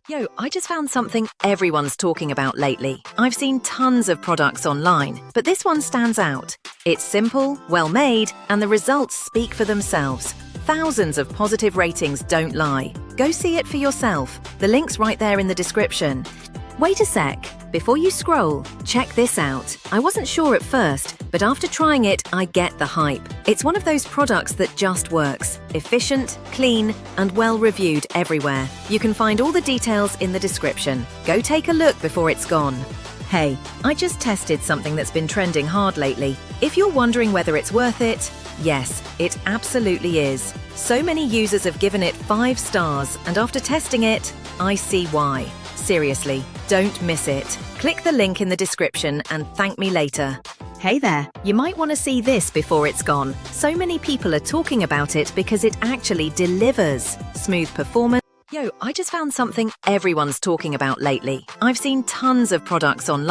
Yo, I just found something everyone's talking about lately. I've seen tons of products online, but this one stands out. It's simple, well-made, and the results speak for themselves. Thousands of positive ratings don't lie. Go see it for yourself. The link's right there in the description. Wait a sec. Before you scroll, check this out. I wasn't sure at first, but after trying it, I get the hype. It's one of those products that just works. Efficient, clean, and well-reviewed everywhere. You can find all the details in the description. Go take a look before it's gone. Hey, I just tested something that's been trending hard lately. If you're wondering whether it's worth it, yes, it absolutely is. So many users have given it 5 stars, and after testing it, I see why. Seriously, don't miss it. Click the link in the description and thank me later. Hey there, you might want to see this before it's gone. So many people are talking about it because it actually delivers. Smooth performance. Yo, I just found something everyone's talking about lately. I've seen tons of products online.